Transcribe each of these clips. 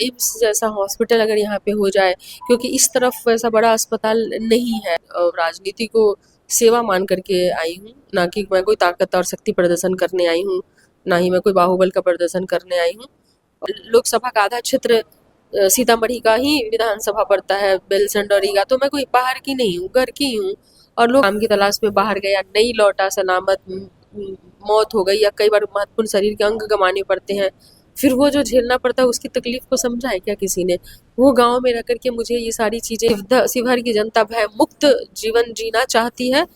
AIIMS जैसा hospital अगर यहाँ पे हो जाए, क्योंकि इस तरफ वैसा बड़ा अस्पताल नहीं है। राजनीति को सेवा मान करके आई हूँ, ना कि मैं कोई ताकत और शक्ति प्रदर्शन करने आई हूँ, ना ही मैं कोई बाहुबल का प्रदर्शन करने आई हूँ। लोकसभा का आधा क्षेत्र सीतामढ़ी का ही विधानसभा पड़ता है, बेलसंड और रीगा। तो मैं कोई बाहर की नहीं हूँ, घर की हूँ। और लोग काम की तलाश में बाहर गया, नहीं लौटा, सलामत, मौत हो गई, या कई बार महत्वपूर्ण शरीर के अंग गंवाने पड़ते हैं, फिर वो जो झेलना पड़ता है उसकी तकलीफ को समझा है क्या किसी ने? वो गांव में रह करके मुझे ये सारी चीजें, शिवहर की जनता भय मुक्त जीवन जीना चाहती है,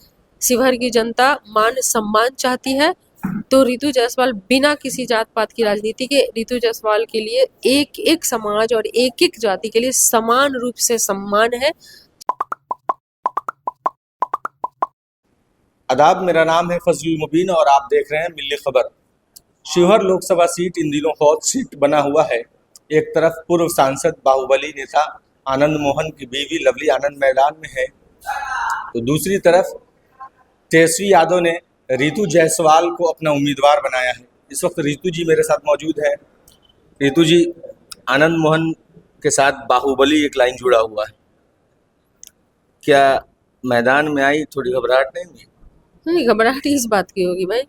शिवहर की जनता मान सम्मान चाहती है। तो रितु जायसवाल बिना किसी जात पात की राजनीति के, रितु जायसवाल के लिए एक एक समाज और एक एक जाति के लिए समान रूप से सम्मान है। आदाब, मेरा नाम है फजलुल मुबीन और आप देख रहे हैं मिल्ली खबर। शिवहर लोकसभा सीट इन दिनों हॉट सीट बना हुआ है। एक तरफ पूर्व सांसद बाहुबली नेता आनंद मोहन की बीवी लवली आनंद मैदान में है, तो दूसरी तरफ तेजस्वी यादव ने रितु जायसवाल को अपना उम्मीदवार बनाया है। इस वक्त रितु जी मेरे साथ मौजूद है। रितु जी, आनंद मोहन के साथ बाहुबली एक लाइन जुड़ा हुआ है, क्या मैदान में आई थोड़ी घबराहट नहीं हुई? नहीं, घबराहट इस बात की होगी भाई,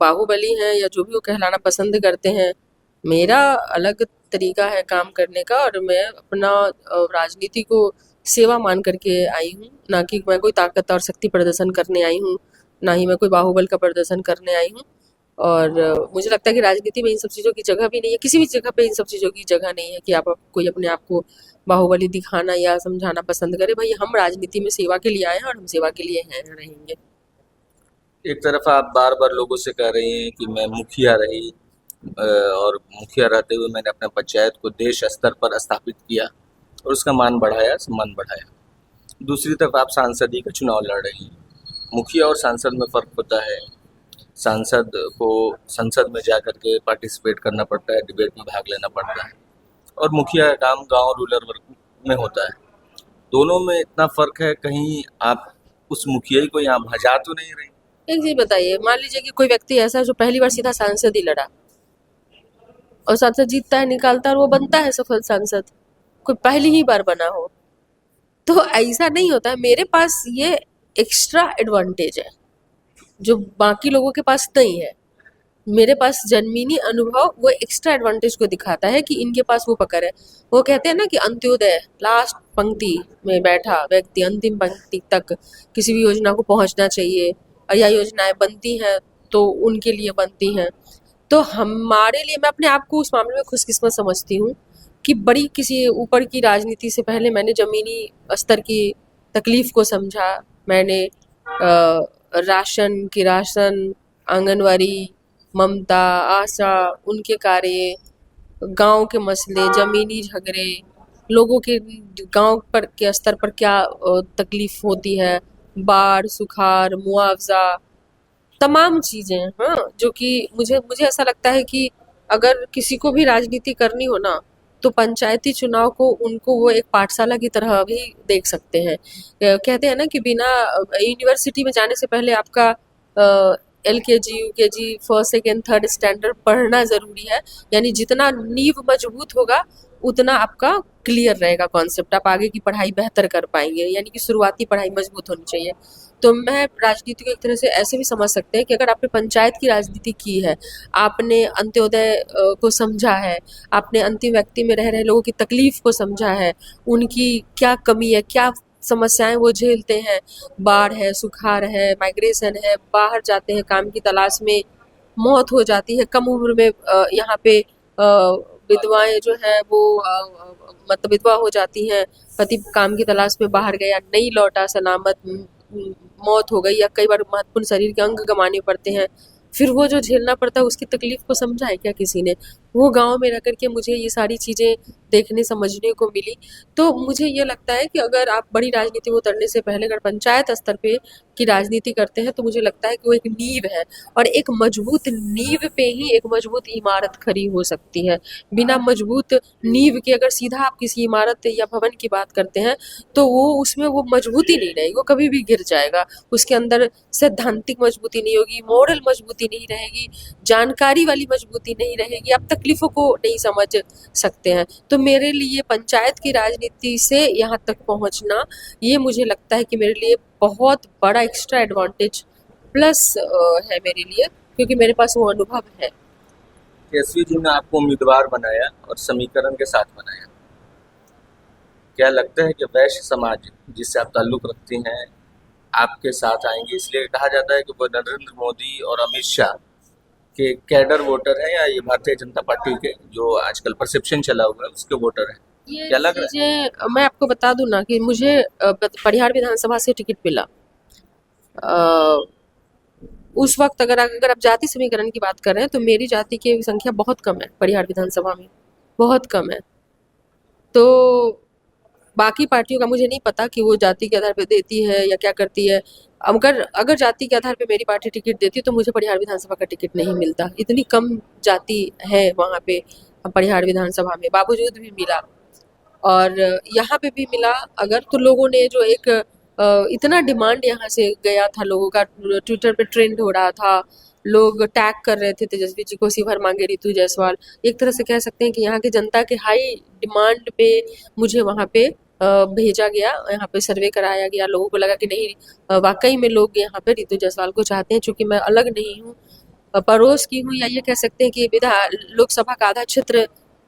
बाहुबली हैं या जो भी वो कहलाना पसंद करते हैं। मेरा अलग तरीका है काम करने का, और मैं अपना राजनीति को सेवा मान करके आई हूँ, ना कि मैं कोई ताकत और शक्ति प्रदर्शन करने आई हूँ, ना ही मैं कोई बाहुबल का प्रदर्शन करने आई हूँ। और मुझे लगता है कि राजनीति में इन सब चीज़ों की जगह भी नहीं है, किसी भी जगह पे इन सब चीज़ों की जगह नहीं है कि आप कोई अपने आप को बाहुबली दिखाना या समझाना पसंद करे। भाई, हम राजनीति में सेवा के लिए आए हैं और हम सेवा के लिए हैं, रहेंगे। एक तरफ आप बार बार लोगों से कह रही हैं कि मैं मुखिया रही और मुखिया रहते हुए मैंने अपने पंचायत को देश स्तर पर स्थापित किया और उसका मान बढ़ाया, सम्मान बढ़ाया। दूसरी तरफ आप सांसदी का चुनाव लड़ रही हैं। मुखिया और सांसद में फ़र्क होता है। सांसद को संसद में जा कर के पार्टिसिपेट करना पड़ता है, डिबेट में भाग लेना पड़ता है, और मुखिया का काम गाँव रूरल वर्ग में होता है। दोनों में इतना फ़र्क है, कहीं आप उस मुखिया को यहाँ भजा तो नहीं रही? एक चीज बताइए, मान लीजिए कि कोई व्यक्ति ऐसा है जो पहली बार सीधा सांसद ही लड़ा और सांसद जीतता है, निकालता है और वो बनता है सफल सांसद, कोई पहली ही बार बना हो, तो ऐसा नहीं होता है। मेरे पास ये एक्स्ट्रा एडवांटेज है जो बाकी लोगों के पास नहीं है। मेरे पास जन्मीनी अनुभव वो एक्स्ट्रा एडवांटेज को दिखाता है कि इनके पास वो पकड़ है। वो कहते हैं ना कि अंत्योदय, लास्ट पंक्ति में बैठा व्यक्ति अंतिम पंक्ति तक किसी भी योजना को पहुंचना चाहिए, और यह योजनाएं बनती हैं तो उनके लिए बनती हैं। तो हमारे लिए, मैं अपने आप को उस मामले में खुशकिस्मत समझती हूँ कि बड़ी किसी ऊपर की राजनीति से पहले मैंने जमीनी स्तर की तकलीफ को समझा। मैंने राशन, आंगनवाड़ी, ममता, आशा, उनके कार्य, गांव के मसले, जमीनी झगड़े, लोगों के गांव पर के स्तर पर क्या तकलीफ होती है, बाढ़, सुखाड़, मुआवजा, तमाम चीज़ें, हाँ, जो कि मुझे मुझे ऐसा लगता है कि अगर किसी को भी राजनीति करनी हो ना, तो पंचायती चुनाव को उनको वो एक पाठशाला की तरह भी देख सकते हैं। कहते हैं ना कि बिना यूनिवर्सिटी में जाने से पहले आपका LKG, UKG, first, second, third standard पढ़ना ज़रूरी है। यानी जितना नींव मजबूत होगा उतना आपका क्लियर रहेगा कॉन्सेप्ट, आप आगे की पढ़ाई बेहतर कर पाएंगे। यानी कि शुरुआती पढ़ाई मजबूत होनी चाहिए। तो मैं राजनीति को एक तरह से ऐसे भी समझ सकते हैं कि अगर आपने पंचायत की राजनीति की है, आपने अंत्योदय को समझा है, आपने अंतिम व्यक्ति में रह रहे लोगों की तकलीफ को समझा है, उनकी क्या कमी है, क्या समस्याएं वो झेलते हैं, बाढ़ है, सुखाड़ है, माइग्रेशन है, बाहर जाते हैं काम की तलाश में, मौत हो जाती है कम उम्र में, यहाँ पे विधवाएं जो है वो मतलब विधवा हो जाती हैं, पति काम की तलाश में बाहर गया, नहीं लौटा, सलामत, मौत हो गई, या कई बार महत्वपूर्ण शरीर के अंग गंवाने पड़ते हैं, फिर वो जो झेलना पड़ता है उसकी तकलीफ को समझा है क्या किसी ने? वो गांव में रह करके मुझे ये सारी चीज़ें देखने समझने को मिली। तो मुझे ये लगता है कि अगर आप बड़ी राजनीति में उतरने से पहले अगर पंचायत स्तर पे की राजनीति करते हैं, तो मुझे लगता है कि वो एक नींव है, और एक मजबूत नींव पे ही एक मजबूत इमारत खड़ी हो सकती है। बिना मजबूत नींव के अगर सीधा आप किसी इमारत या भवन की बात करते हैं, तो वो उसमें वो मजबूती नहीं रहेगी, वो कभी भी गिर जाएगा। उसके अंदर सैद्धांतिक मजबूती नहीं होगी, मॉरल मजबूती नहीं रहेगी, जानकारी वाली मजबूती नहीं रहेगी, आप तकलीफ़ों को नहीं समझ सकते हैं। तो मेरे लिए पंचायत की राजनीति से यहाँ तक पहुँचना, ये मुझे लगता है कि मेरे लिए बहुत बड़ा एक्स्ट्रा एडवांटेज प्लस है मेरे लिए, क्योंकि मेरे पास वो अनुभव है। केसरी जी ने आपको उम्मीदवार बनाया और समीकरण के साथ बनाया। क्या लगता है कि वैश्य समाज जिससे आप ताल्लुक़ रखती हैं आपके साथ आएंगे? इसलिए कहा जाता है कि वो नरेंद्र मोदी और अमित शाह के कैडर वोटर हैं, या ये भारतीय जनता पार्टी के जो आजकल परसेप्शन चला हुआ है उसके वोटर हैं? ये क्या लग रहा है? चीज़ें मैं आपको बता दूं ना कि मुझे परिहार विधानसभा से टिकट मिला। अ, उस वक्त अगर अगर आप जाति समीकरण की बात कर रहे हैं तो मेरी जाति की संख्या बहुत कम है परिहार विधानसभा में, बहुत कम है। तो बाकी पार्टियों का मुझे नहीं पता कि वो जाति के आधार पे देती है या क्या करती है। अगर अगर जाति के आधार पे मेरी पार्टी टिकट देती तो मुझे परिहार विधानसभा का टिकट नहीं मिलता। इतनी कम जाति है वहाँ पे परिहार विधानसभा में, बावजूद भी मिला। और यहाँ पे भी मिला अगर, तो लोगों ने जो एक इतना डिमांड यहाँ से गया था, लोगों का ट्विटर पे ट्रेंड हो रहा था, लोग टैग कर रहे थे तेजस्वी जी को, शिवहर मांगे रितु जायसवाल। एक तरह से कह सकते हैं कि यहाँ की जनता के हाई डिमांड पे मुझे वहाँ पे भेजा गया, यहाँ पे सर्वे कराया गया। लोगों को लगा कि नहीं, वाकई में लोग यहाँ पे रितु जायसवाल को चाहते हैं, चूंकि मैं अलग नहीं हूँ, पड़ोस की हूँ, या ये कह सकते हैं कि विधान लोकसभा का आधा क्षेत्र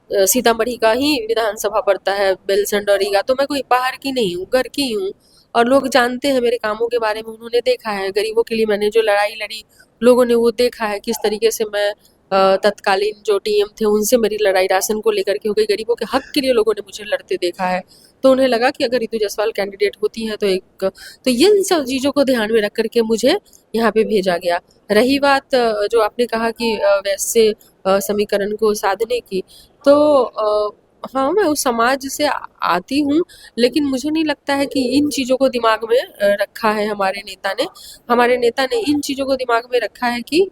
सीतामढ़ी का ही विधानसभा पड़ता है, बेलसंड और रीगा। तो मैं कोई बाहर की नहीं हूँ, घर की हूँ। और लोग जानते हैं मेरे कामों के बारे में, उन्होंने देखा है गरीबों के लिए मैंने जो लड़ाई लड़ी, लोगों ने वो देखा है किस तरीके से मैं तत्कालीन जो डीएम थे उनसे मेरी लड़ाई राशन को लेकर के हो गई, गरीबों के हक के लिए लोगों ने मुझे लड़ते देखा है। तो उन्हें लगा कि अगर रितु जायसवाल कैंडिडेट होती है तो इन सब चीज़ों को ध्यान में रख करके मुझे यहाँ पे भेजा गया। रही बात जो आपने कहा कि वैसे समीकरण को साधने की, तो हाँ, मैं उस समाज से आती हूँ, लेकिन मुझे नहीं लगता है कि इन चीज़ों को दिमाग में रखा है हमारे नेता ने। हमारे नेता ने इन चीज़ों को दिमाग में रखा है कि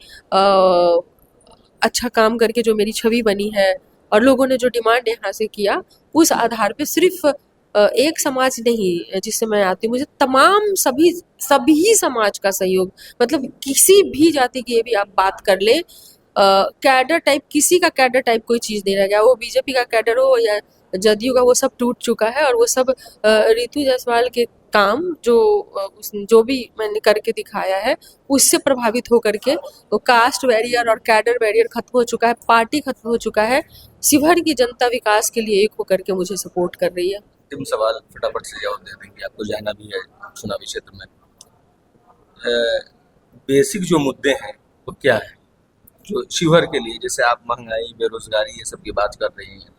अच्छा काम करके जो मेरी छवि बनी है और लोगों ने जो डिमांड यहाँ से किया, उस आधार पे सिर्फ एक समाज नहीं जिससे मैं आती हूँ, मुझे तमाम सभी सभी समाज का सहयोग, मतलब किसी भी जाति की ये भी आप बात कर ले, कैडर टाइप, किसी का कैडर टाइप कोई चीज़ नहीं रह गया। वो बीजेपी का कैडर हो या जदयू का, वो सब टूट चुका है। और वो सब रितु जायसवाल के काम जो भी मैंने करके दिखाया है उससे प्रभावित होकर के वो कास्ट बैरियर और कैडर बैरियर खत्म हो चुका है, पार्टी खत्म हो चुका है। शिवहर की जनता विकास के लिए एक होकर के मुझे सपोर्ट कर रही है। अंतिम सवाल फटाफट से जवाब दे देंगे, आपको जाना भी है चुनावी क्षेत्र में। बेसिक जो मुद्दे हैं वो क्या है जो शिवहर के लिए, जैसे आप महंगाई, बेरोजगारी, ये सब की बात कर रही हैं,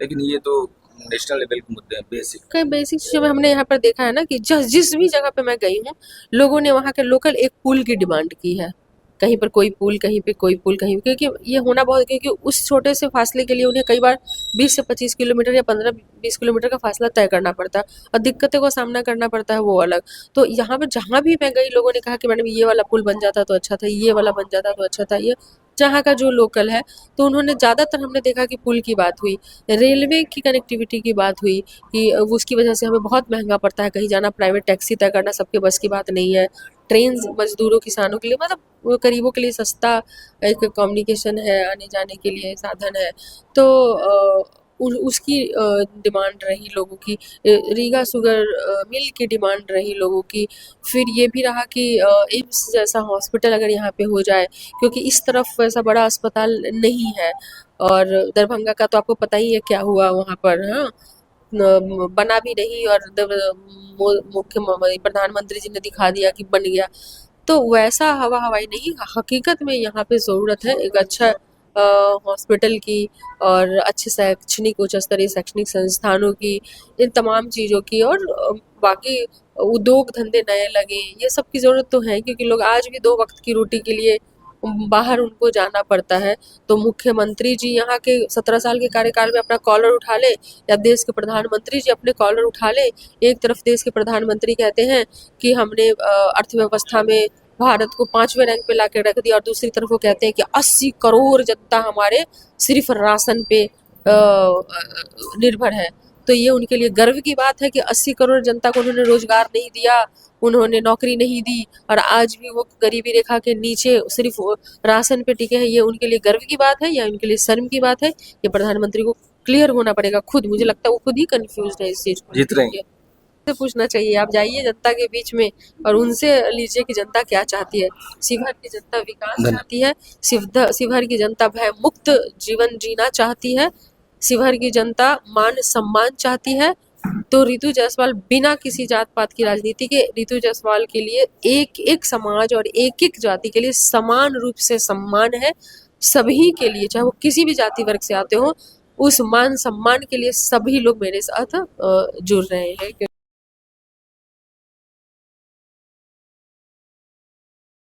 लेकिन ये तो नेशनल लेवल के मुद्दे हैं बेसिक। कई बेसिक चीज़ें में हमने यहाँ पर देखा है ना कि जिस भी जगह पे मैं गई हूँ, लोगों ने वहाँ के लोकल एक पुल की डिमांड की है। कहीं पर कोई पुल, कहीं पे कोई पुल, कहीं, क्योंकि ये होना बहुत, क्योंकि उस छोटे से फासले के लिए उन्हें कई बार 20 से 25 किलोमीटर या 15-20 किलोमीटर का फासला तय करना पड़ता है और दिक्कतों का सामना करना पड़ता है वो अलग। तो यहाँ पर जहाँ भी मैं गई, लोगों ने कहा कि मैडम ये वाला पुल बन जाता तो अच्छा था, ये वाला बन जाता तो अच्छा था, ये जहाँ का जो लोकल है। तो उन्होंने ज़्यादातर, हमने देखा कि पुल की बात हुई, रेलवे की कनेक्टिविटी की बात हुई कि उसकी वजह से हमें बहुत महंगा पड़ता है कहीं जाना, प्राइवेट टैक्सी तय करना सबके बस की बात नहीं है। ट्रेन मजदूरों, किसानों के लिए, मतलब वो गरीबों के लिए सस्ता एक कम्युनिकेशन है, आने जाने के लिए साधन है। तो उसकी डिमांड रही लोगों की, रीगा शुगर मिल की डिमांड रही लोगों की। फिर ये भी रहा कि एम्स जैसा हॉस्पिटल अगर यहाँ पे हो जाए, क्योंकि इस तरफ वैसा बड़ा अस्पताल नहीं है। और दरभंगा का तो आपको पता ही है क्या हुआ वहाँ पर, हाँ, बना भी नहीं, और मुख्य प्रधानमंत्री जी ने दिखा दिया कि बन गया। तो वैसा हवा हवाई नहीं, हकीकत में यहाँ पे ज़रूरत है एक अच्छा हॉस्पिटल की, और अच्छे शैक्षणिक, उच्च स्तरीय शैक्षणिक संस्थानों की, इन तमाम चीज़ों की। और बाकी उद्योग धंधे नए लगे, ये सब की ज़रूरत तो है, क्योंकि लोग आज भी 2 वक्त की रोटी के लिए बाहर उनको जाना पड़ता है। तो मुख्यमंत्री जी यहाँ के 17 साल के कार्यकाल में अपना कॉलर उठा ले, या देश के प्रधानमंत्री जी अपने कॉलर उठा ले। एक तरफ देश के प्रधानमंत्री कहते हैं कि हमने अर्थव्यवस्था में भारत को 5वें रैंक पे ला के रख दिया, और दूसरी तरफ वो कहते हैं कि 80 करोड़ जनता हमारे सिर्फ राशन पे निर्भर है। तो ये उनके लिए गर्व की बात है कि 80 करोड़ जनता को उन्होंने रोजगार नहीं दिया, उन्होंने नौकरी नहीं दी और आज भी वो गरीबी रेखा के नीचे सिर्फ राशन पे टिके हैं। ये उनके लिए गर्व की बात है या उनके लिए शर्म की बात है? ये प्रधानमंत्री को क्लियर होना पड़ेगा खुद। मुझे लगता है वो खुद ही कंफ्यूज है इस चीज को जीत रहे हैं। से पूछना चाहिए। आप जाइए जनता के बीच में और उनसे लीजिए कि जनता क्या चाहती है। शिवहर की जनता विकास धन्यवाद। चाहती है, शिवहर की जनता भय मुक्त जीवन जीना चाहती है, शिवहर की जनता मान सम्मान चाहती है। तो रितु जायसवाल बिना किसी जात पात की राजनीति के, रितु जायसवाल के लिए एक एक समाज और एक एक जाति के लिए समान रूप से सम्मान है। सभी के लिए, चाहे वो किसी भी जाति वर्ग से आते हो, उस मान सम्मान के लिए सभी लोग मेरे साथ जुड़ रहे हैं।